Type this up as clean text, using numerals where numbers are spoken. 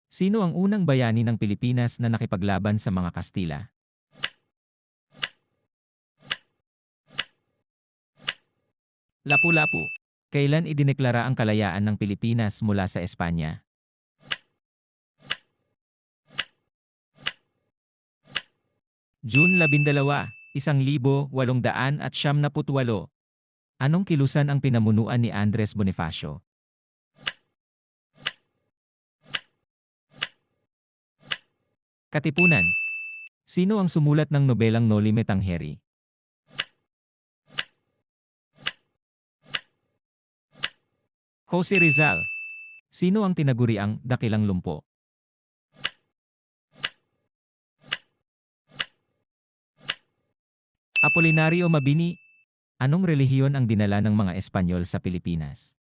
Sino ang unang bayani ng Pilipinas na nakipaglaban sa mga Kastila? Lapu-Lapu. Kailan idineklara ang kalayaan ng Pilipinas mula sa Espanya? June 12, 1878. Anong kilusan ang pinamunuan ni Andres Bonifacio? Katipunan. Sino ang sumulat ng nobelang Noli Me Tangere? Jose Rizal. Sino ang tinaguriang Dakilang Lumpo? Apolinario Mabini. Anong relihiyon ang dinala ng mga Espanyol sa Pilipinas?